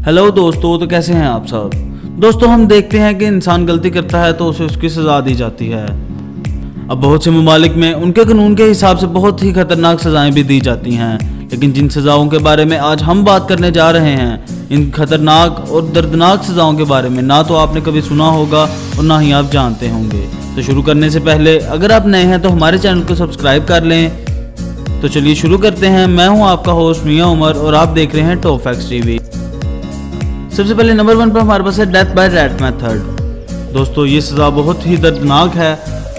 Hello दोस्तों, तो कैसे हैं आप सब। दोस्तों, हम देखते हैं कि इंसान गलती करता है तो उसे उसकी सज़ा दी जाती है। अब बहुत से ममालिक में उनके कानून के हिसाब से बहुत ही खतरनाक सज़ाएं भी दी जाती हैं, लेकिन जिन सज़ाओं के बारे में आज हम बात करने जा रहे हैं, इन खतरनाक और दर्दनाक सज़ाओं के बारे में ना तो आपने कभी सुना होगा और ना ही आप जानते होंगे। तो शुरू करने से पहले अगर आप नए हैं तो हमारे चैनल को सब्सक्राइब कर लें। तो चलिए शुरू करते हैं। मैं हूं आपका होस्ट मियां उमर और आप देख रहे हैं टॉप फैक्ट्स टीवी। सबसे पहले नंबर 1 पर हमारे पास है डेथ बाय रैट मेथड। दोस्तों, ये सज़ा बहुत ही दर्दनाक है।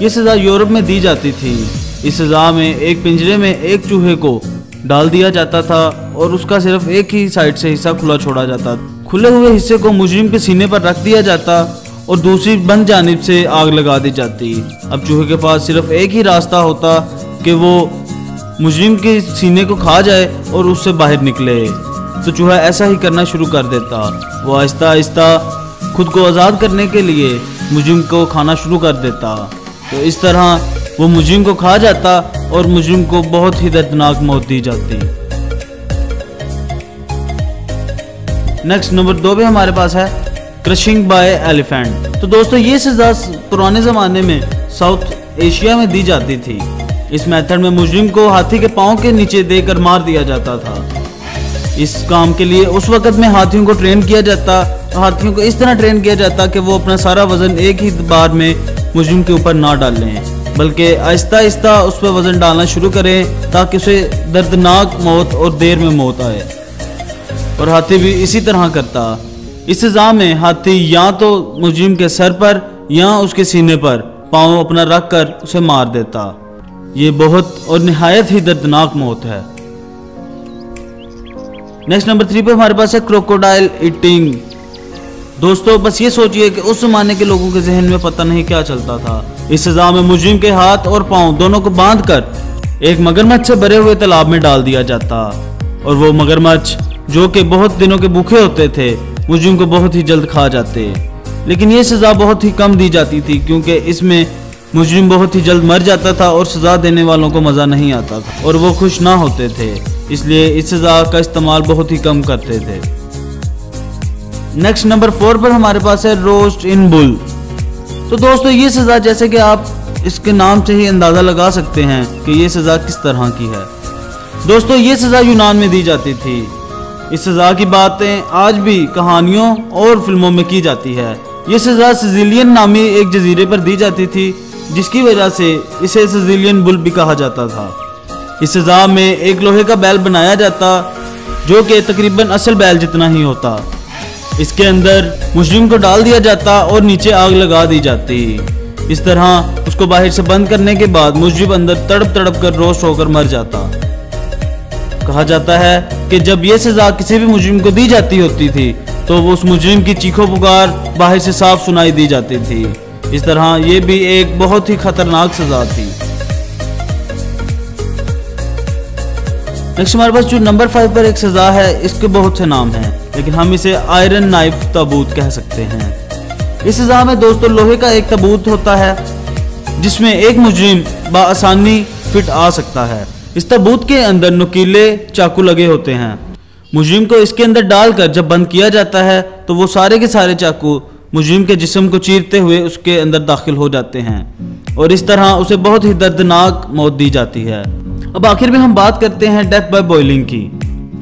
ये सज़ा यूरोप में दी जाती थी। इस सज़ा में एक पिंजरे में एक चूहे को डाल दिया जाता था और उसका सिर्फ एक ही साइड से हिस्सा खुला छोड़ा जाता। खुले हुए हिस्से को मुजरिम के सीने पर रख दिया जाता और दूसरी बंद जानिब से आग लगा दी जाती। अब चूहे के पास सिर्फ एक ही रास्ता होता कि वो मुजरिम के सीने को खा जाए और उससे बाहर निकले। तो चूहा ऐसा ही करना शुरू कर देता। वो आहिस्ता आहिस्ता खुद को आज़ाद करने के लिए मुजरिम को खाना शुरू कर देता। तो इस तरह वो मुजरिम को खा जाता और मुजरिम को बहुत ही दर्दनाक मौत दी जाती। नेक्स्ट नंबर 2 पे हमारे पास है क्रशिंग बाय एलिफेंट। तो दोस्तों, ये सज़ा पुराने ज़माने में साउथ एशिया में दी जाती थी। इस मेथड में मुजरिम को हाथी के पाँव के नीचे देकर मार दिया जाता था। इस काम के लिए उस वक्त में हाथियों को ट्रेन किया जाता और हाथियों को इस तरह ट्रेन किया जाता कि वो अपना सारा वजन एक ही बार में मुजरिम के ऊपर ना डालें, बल्कि आहिस्ता आहिस्ता उस पर वजन डालना शुरू करें ताकि उसे दर्दनाक मौत और देर में मौत आए। और हाथी भी इसी तरह करता। इस सज़ा में हाथी या तो मुजरिम के सर पर या उसके सीने पर पाँव अपना रख कर उसे मार देता। ये बहुत और निहायत ही दर्दनाक मौत है। नेक्स्ट नंबर 3 पे हमारे पास है क्रोकोडाइल ईटिंग। दोस्तों, बस ये सोचिए कि उस जमाने के लोगों के जहन में पता नहीं क्या चलता था। इस सज़ा में मुजरिम के हाथ और पाँव दोनों को बांधकर एक मगरमच्छ से भरे हुए तालाब में डाल दिया जाता और वो मगरमच्छ, जो कि बहुत दिनों के भूखे होते थे, मुजरिम को बहुत ही जल्द खा जाते। लेकिन ये सज़ा बहुत ही कम दी जाती थी क्योंकि इसमें मुजरिम बहुत ही जल्द मर जाता था और सज़ा देने वालों को मज़ा नहीं आता था और वो खुश ना होते थे, इसलिए इस सज़ा का इस्तेमाल बहुत ही कम करते थे। नेक्स्ट नंबर 4 पर हमारे पास है रोस्ट इन बुल। तो दोस्तों, ये सज़ा जैसे कि आप इसके नाम से ही अंदाज़ा लगा सकते हैं कि ये सज़ा किस तरह की है। दोस्तों, ये सज़ा यूनान में दी जाती थी। इस सज़ा की बातें आज भी कहानियों और फिल्मों में की जाती है। ये सज़ा सिजिलियन नामी एक जजीरे पर दी जाती थी, जिसकी वजह से इसे सिजिलियन बुल भी कहा जाता था। इस सज़ा में एक लोहे का बैल बनाया जाता जो कि तकरीबन असल बैल जितना ही होता। इसके अंदर मुजरिम को डाल दिया जाता और नीचे आग लगा दी जाती। इस तरह उसको बाहर से बंद करने के बाद मुजरिम अंदर तड़प तड़प कर रोस्ट होकर मर जाता। कहा जाता है कि जब यह सज़ा किसी भी मुजरिम को दी जाती होती थी तो वो उस मुजरिम की चीखों पुकार बाहर से साफ सुनाई दी जाती थी। इस तरह ये भी एक बहुत ही खतरनाक सज़ा थी। नेक्स्ट हमारे पास जो नंबर 5 पर एक सज़ा है, इसके बहुत से नाम हैं, लेकिन हम इसे आयरन नाइफ ताबूत कह सकते हैं। इस सज़ा में दोस्तों लोहे का एक ताबूत होता है जिसमें एक मुजरिम बआसानी फिट आ सकता है। इस ताबूत के अंदर नुकीले चाकू लगे होते हैं। मुजरिम को इसके अंदर डालकर जब बंद किया जाता है तो वो सारे के सारे चाकू मुजरिम के जिस्म को चीरते हुए उसके अंदर दाखिल हो जाते हैं और इस तरह उसे बहुत ही दर्दनाक मौत दी जाती है। अब आखिर में हम बात करते हैं डेथ बाय बॉइलिंग की।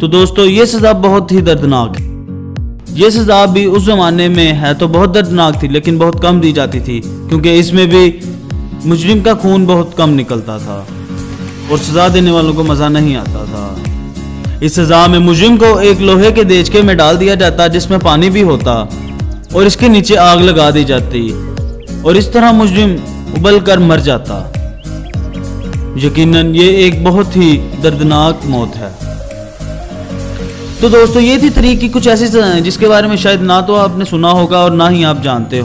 तो दोस्तों, ये सज़ा बहुत ही दर्दनाक है। ये सज़ा भी उस जमाने में है तो बहुत दर्दनाक थी, लेकिन बहुत कम दी जाती थी क्योंकि इसमें भी मुजरिम का खून बहुत कम निकलता था और सज़ा देने वालों को मज़ा नहीं आता था। इस सज़ा में मुजरिम को एक लोहे के देचके में डाल दिया जाता जिसमें पानी भी होता और इसके नीचे आग लगा दी जाती और इस तरह मुजरिम उबल कर मर जाता। यकीनन ये एक बहुत ही दर्दनाक मौत है। तो दोस्तों, ये थी तरीक की कुछ ऐसी सज़ाएं जिसके बारे में शायद ना तो आपने सुना होगा और ना ही आप जानते हो।